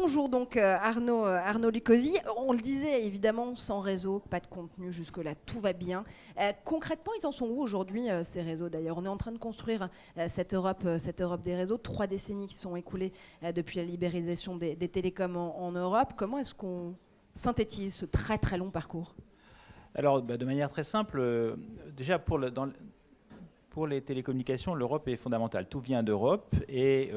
Bonjour donc Arnaud Lucosi. On le disait évidemment, sans réseau, pas de contenu, jusque-là tout va bien. Concrètement, ils en sont où aujourd'hui ces réseaux d'ailleurs? On est en train de construire cette Europe des réseaux, 3 décennies qui sont écoulées depuis la libéralisation des télécoms en Europe. Comment est-ce qu'on synthétise ce très très long parcours? Alors, de manière très simple, déjà pour les télécommunications, l'Europe est fondamentale. Tout vient d'Europe. Et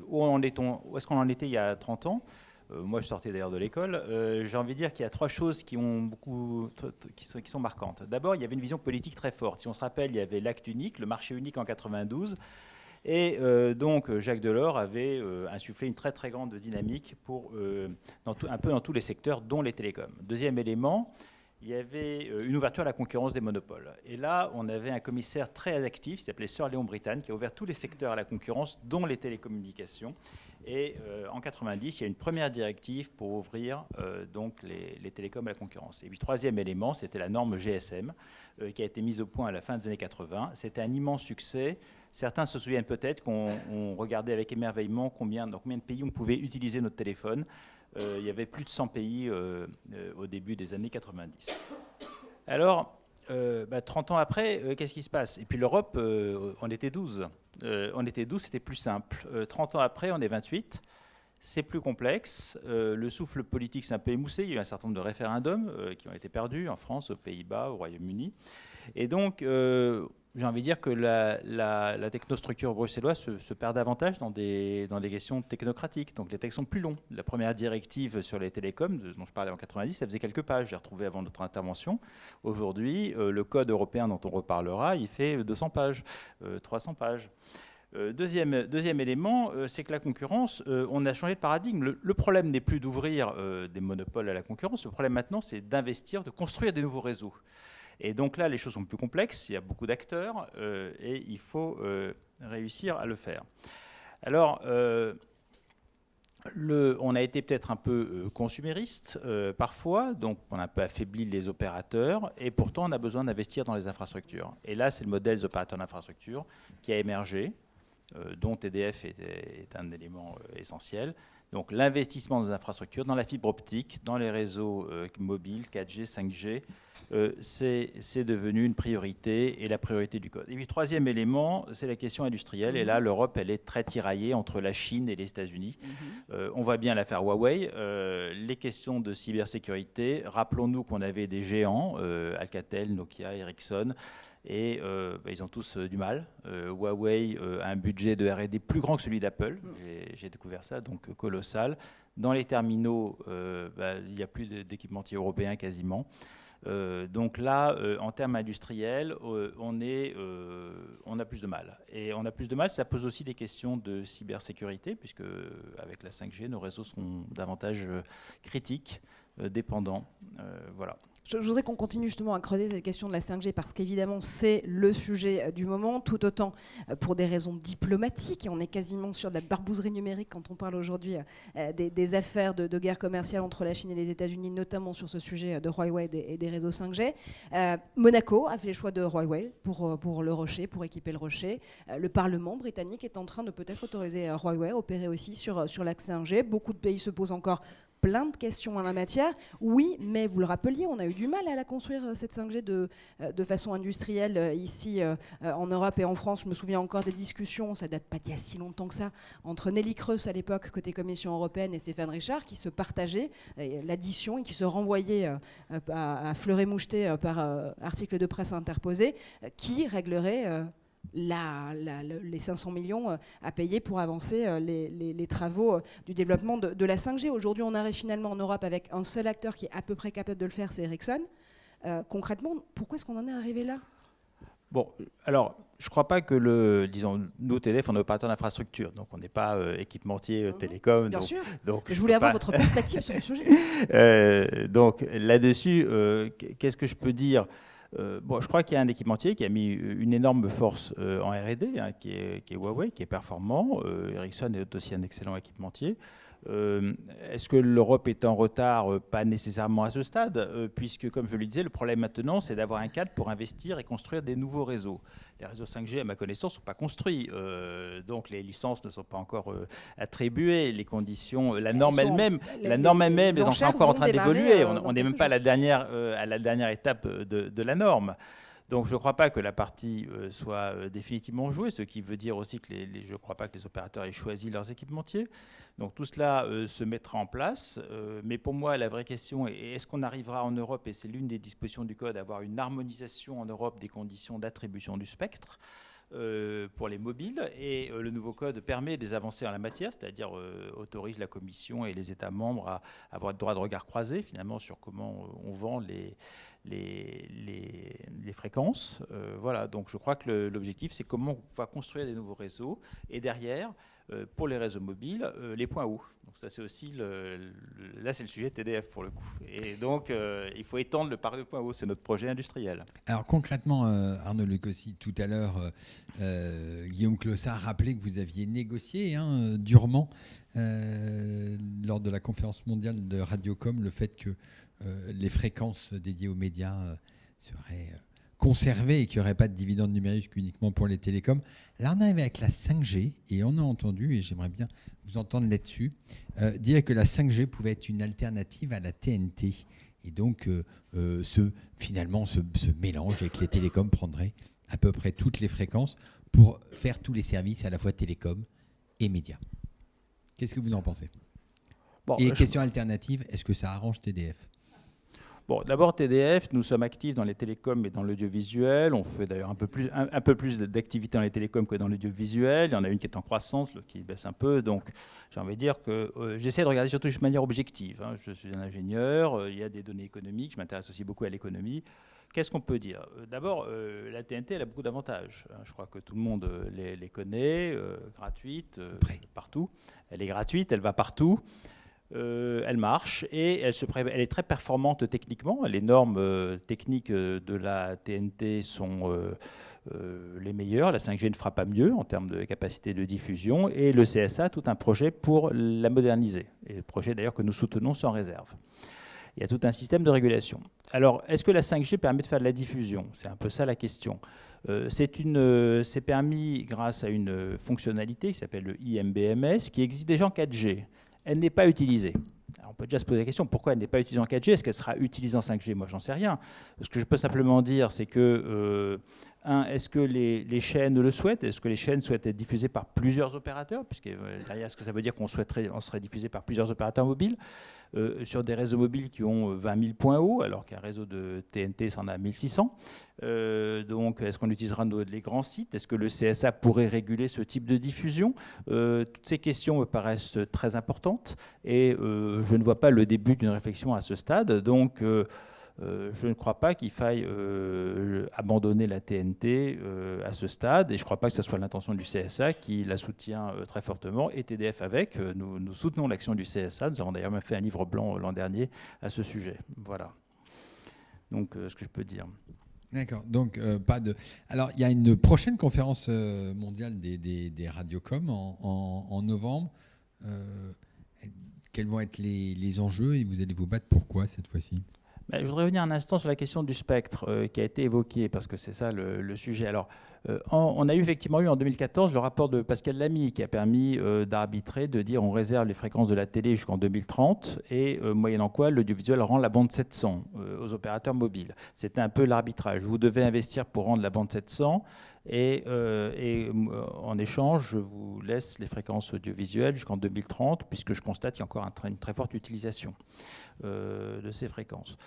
où est-ce qu'on en était il y a 30 ans? Moi, je sortais d'ailleurs de l'école. J'ai envie de dire qu'il y a 3 choses qui sont marquantes. D'abord, il y avait une vision politique très forte. Si on se rappelle, il y avait l'acte unique, le marché unique en 92. Et donc, Jacques Delors avait insufflé une très très grande dynamique un peu dans tous les secteurs, dont les télécoms. Deuxième élément, il y avait une ouverture à la concurrence des monopoles. Et là, on avait un commissaire très actif, qui s'appelait Sir Léon Brittan, qui a ouvert tous les secteurs à la concurrence, dont les télécommunications. Et en 90, il y a une première directive pour ouvrir donc les télécoms à la concurrence. Et puis, troisième élément, c'était la norme GSM, qui a été mise au point à la fin des années 80. C'était un immense succès. Certains se souviennent peut-être qu'on regardait avec émerveillement dans combien de pays on pouvait utiliser notre téléphone. Il y avait plus de 100 pays au début des années 90. Alors, 30 ans après, qu'est-ce qui se passe? Et puis l'Europe, on était 12. On était 12, c'était plus simple. 30 ans après, on est 28. C'est plus complexe. Le souffle politique s'est un peu émoussé. Il y a eu un certain nombre de référendums qui ont été perdus en France, aux Pays-Bas, au Royaume-Uni. Et donc, j'ai envie de dire que la technostructure bruxelloise se perd davantage dans des questions technocratiques. Donc les textes sont plus longs. La première directive sur les télécoms, dont je parlais en 90, elle faisait quelques pages. J'ai retrouvé avant notre intervention. Aujourd'hui, le code européen dont on reparlera, il fait 200 pages, 300 pages. Deuxième élément, c'est que la concurrence, on a changé de paradigme. Le problème n'est plus d'ouvrir des monopoles à la concurrence. Le problème maintenant, c'est d'investir, de construire des nouveaux réseaux. Et donc là, les choses sont plus complexes, il y a beaucoup d'acteurs et il faut réussir à le faire. Alors, on a été peut-être un peu consumériste parfois, donc on a un peu affaibli les opérateurs et pourtant on a besoin d'investir dans les infrastructures. Et là, c'est le modèle des opérateurs d'infrastructures qui a émergé, dont TDF est un élément essentiel. Donc l'investissement dans les infrastructures, dans la fibre optique, dans les réseaux mobiles, 4G, 5G, c'est devenu une priorité et la priorité du code. Et puis troisième élément, c'est la question industrielle. Et là, l'Europe, elle est très tiraillée entre la Chine et les États-Unis. On voit bien l'affaire Huawei. Les questions de cybersécurité, rappelons-nous qu'on avait des géants, Alcatel, Nokia, Ericsson, et ils ont tous du mal. Huawei a un budget de R&D plus grand que celui d'Apple. J'ai découvert ça, donc colossal. Dans les terminaux, il n'y a plus d'équipementiers européens quasiment. Donc là, en termes industriels, on a plus de mal. Et on a plus de mal, ça pose aussi des questions de cybersécurité, puisque avec la 5G, nos réseaux seront davantage critiques, dépendants. Voilà. Je voudrais qu'on continue justement à creuser cette question de la 5G parce qu'évidemment c'est le sujet du moment, tout autant pour des raisons diplomatiques, et on est quasiment sur de la barbouzerie numérique quand on parle aujourd'hui des affaires de guerre commerciale entre la Chine et les États-Unis, notamment sur ce sujet de Huawei et des réseaux 5G. Monaco a fait le choix de Huawei pour le Rocher, pour équiper le Rocher. Le Parlement britannique est en train de peut-être autoriser Huawei à opérer aussi sur l'axe 5G. Beaucoup de pays se posent encore plein de questions en la matière. Oui, mais vous le rappeliez, on a eu du mal à la construire, cette 5G, de façon industrielle ici en Europe et en France. Je me souviens encore des discussions, ça date pas d'il y a si longtemps que ça, entre Nelly Creus à l'époque, côté Commission européenne, et Stéphane Richard, qui se partageaient l'addition et qui se renvoyaient à fleur et moucheté par article de presse interposé, qui réglerait les 500 millions à payer pour avancer les travaux du développement de la 5G. Aujourd'hui, on arrive finalement en Europe avec un seul acteur qui est à peu près capable de le faire, c'est Ericsson. Concrètement, pourquoi est-ce qu'on en est arrivé là? Bon, alors, je ne crois pas que disons, nous, TDF, on est opérateur d'infrastructure, donc on n'est pas équipementier télécom. Bien donc, sûr, donc je voulais avoir votre perspective sur le sujet. Donc là-dessus, qu'est-ce que je peux dire? Je crois qu'il y a un équipementier qui a mis une énorme force en R&D, qui est Huawei, qui est performant. Ericsson est aussi un excellent équipementier. Est-ce que l'Europe est en retard? Pas nécessairement à ce stade, puisque, comme je le disais, le problème maintenant, c'est d'avoir un cadre pour investir et construire des nouveaux réseaux. Les réseaux 5G, à ma connaissance, ne sont pas construits. Donc les licences ne sont pas encore attribuées. Les conditions, la norme elle-même est encore en train d'évoluer. On n'est même pas à la dernière étape de la norme. Donc je ne crois pas que la partie soit définitivement jouée, ce qui veut dire aussi que je ne crois pas que les opérateurs aient choisi leurs équipementiers. Donc tout cela se mettra en place. Mais pour moi, la vraie question est, est-ce qu'on arrivera en Europe, et c'est l'une des dispositions du code, à avoir une harmonisation en Europe des conditions d'attribution du spectre pour les mobiles, et le nouveau code permet des avancées en la matière, c'est-à-dire autorise la Commission et les États membres à avoir le droit de regard croisé finalement sur comment on vend les fréquences. Voilà, donc je crois que l'objectif, c'est comment on va construire des nouveaux réseaux, et derrière, pour les réseaux mobiles, les points hauts. Donc ça, c'est aussi là, c'est le sujet TDF pour le coup. Et donc, il faut étendre le parc de points hauts. C'est notre projet industriel. Alors concrètement, Arnaud Lecossi, tout à l'heure, Guillaume Clossard a rappelé que vous aviez négocié durement lors de la conférence mondiale de Radiocom le fait que les fréquences dédiées aux médias seraient conservées et qu'il n'y aurait pas de dividendes numériques uniquement pour les télécoms. Là, on arrive avec la 5G et on a entendu, et j'aimerais bien vous entendre là-dessus, dire que la 5G pouvait être une alternative à la TNT. Et donc, finalement, ce mélange avec les télécoms prendrait à peu près toutes les fréquences pour faire tous les services, à la fois télécoms et médias. Qu'est-ce que vous en pensez? Et question alternative, est-ce que ça arrange TDF? Bon, d'abord, TDF, nous sommes actifs dans les télécoms et dans l'audiovisuel. On fait d'ailleurs un peu plus d'activités dans les télécoms que dans l'audiovisuel. Il y en a une qui est en croissance, l'autre qui baisse un peu. Donc, j'ai envie de dire que j'essaie de regarder surtout de manière objective. Je suis un ingénieur, il y a des données économiques, je m'intéresse aussi beaucoup à l'économie. Qu'est-ce qu'on peut dire? D'abord, la TNT, elle a beaucoup d'avantages. Je crois que tout le monde les connaît, gratuite, partout. Elle est gratuite, elle va partout. Elle marche et elle est très performante techniquement. Les normes techniques de la TNT sont les meilleures. La 5G ne fera pas mieux en termes de capacité de diffusion. Et le CSA a tout un projet pour la moderniser. Et le projet d'ailleurs que nous soutenons sans réserve. Il y a tout un système de régulation. Alors, est-ce que la 5G permet de faire de la diffusion? C'est un peu ça la question. C'est permis grâce à une fonctionnalité qui s'appelle le IMBMS, qui existe déjà en 4G. Elle n'est pas utilisée. Alors on peut déjà se poser la question, pourquoi elle n'est pas utilisée en 4G? Est-ce qu'elle sera utilisée en 5G? Moi, j'en sais rien. Ce que je peux simplement dire, c'est que, est-ce que les chaînes le souhaitent? Est-ce que les chaînes souhaitent être diffusées par plusieurs opérateurs? Puisque derrière, est-ce que ça veut dire qu'on serait diffusé par plusieurs opérateurs mobiles sur des réseaux mobiles qui ont 20 000 points hauts, alors qu'un réseau de TNT, ça en a 1600. Donc, est-ce qu'on utilisera les grands sites? Est-ce que le CSA pourrait réguler ce type de diffusion? Toutes ces questions me paraissent très importantes et je ne vois pas le début d'une réflexion à ce stade. Donc, je ne crois pas qu'il faille abandonner la TNT à ce stade, et je ne crois pas que ce soit l'intention du CSA qui la soutient très fortement, et TDF avec. Nous soutenons l'action du CSA. Nous avons d'ailleurs même fait un livre blanc l'an dernier à ce sujet. Voilà. Donc, ce que je peux dire. D'accord. Donc, pas de. Alors, il y a une prochaine conférence mondiale des radiocoms en novembre. Quels vont être les enjeux et vous allez vous battre pour quoi cette fois-ci? Je voudrais revenir un instant sur la question du spectre qui a été évoquée, parce que c'est ça le sujet. Alors, on a effectivement eu en 2014 le rapport de Pascal Lamy qui a permis d'arbitrer, de dire on réserve les fréquences de la télé jusqu'en 2030 et moyennant quoi l'audiovisuel rend la bande 700 aux opérateurs mobiles. C'était un peu l'arbitrage. Vous devez investir pour rendre la bande 700 et en échange, je vous laisse les fréquences audiovisuelles jusqu'en 2030 puisque je constate qu'il y a encore une très forte utilisation de ces fréquences.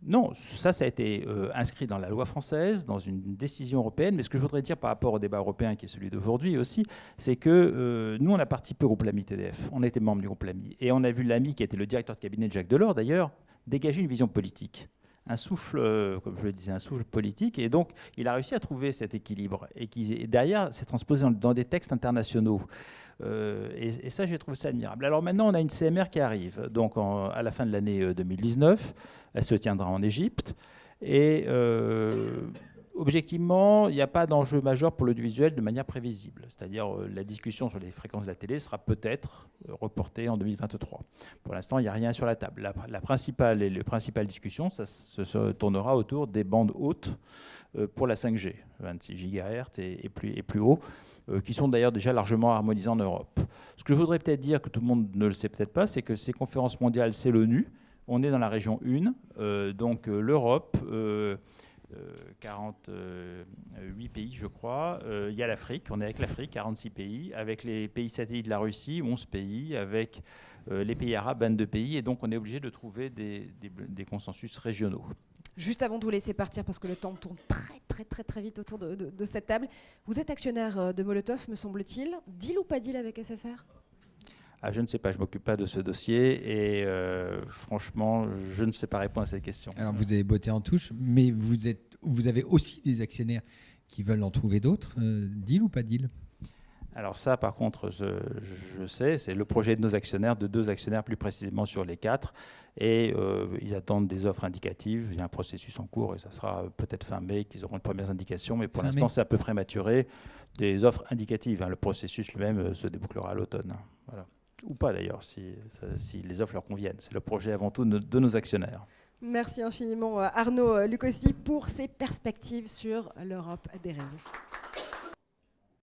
Non, ça a été inscrit dans la loi française, dans une décision européenne. Mais ce que je voudrais dire par rapport au débat européen, qui est celui d'aujourd'hui aussi, c'est que nous, on a participé au groupe Lamy TDF. On était membre du groupe Lamy. Et on a vu Lamy, qui était le directeur de cabinet de Jacques Delors, d'ailleurs, dégager une vision politique. Un souffle, comme je le disais, un souffle politique. Et donc, il a réussi à trouver cet équilibre. Et qui, derrière, s'est transposé dans des textes internationaux. Et ça, j'ai trouvé ça admirable. Alors maintenant, on a une CMR qui arrive. Donc, à la fin de l'année 2019, elle se tiendra en Égypte. Et Objectivement, il n'y a pas d'enjeu majeur pour l'audiovisuel de manière prévisible. C'est-à-dire la discussion sur les fréquences de la télé sera peut-être reportée en 2023. Pour l'instant, il n'y a rien sur la table. La principale discussion, ça se tournera autour des bandes hautes pour la 5G, 26 GHz et plus haut, qui sont d'ailleurs déjà largement harmonisés en Europe. Ce que je voudrais peut-être dire, que tout le monde ne le sait peut-être pas, c'est que ces conférences mondiales, c'est l'ONU. On est dans la région 1, donc l'Europe... 48 pays, je crois. Il y a l'Afrique, on est avec l'Afrique, 46 pays, avec les pays satellites de la Russie, 11 pays, avec les pays arabes, 22 pays, et donc on est obligé de trouver des consensus régionaux. Juste avant de vous laisser partir, parce que le temps tourne très vite autour de cette table, vous êtes actionnaire de Molotov, me semble-t-il. Deal ou pas deal avec SFR ? Je ne sais pas, je ne m'occupe pas de ce dossier et franchement, je ne sais pas répondre à cette question. Alors vous avez botté en touche, mais vous avez aussi des actionnaires qui veulent en trouver d'autres. Deal ou pas deal ? Alors ça, par contre, je sais, c'est le projet de nos actionnaires, de 2 actionnaires plus précisément sur les 4, et ils attendent des offres indicatives. Il y a un processus en cours et ça sera peut-être fin mai qu'ils auront les premières indications, mais pour l'instant, c'est un peu prématuré. Des offres indicatives, le processus lui-même se débouclera à l'automne. Voilà. Ou pas d'ailleurs, si les offres leur conviennent. C'est le projet avant tout de nos actionnaires. Merci infiniment Arnaud Lucossi pour ces perspectives sur l'Europe des réseaux.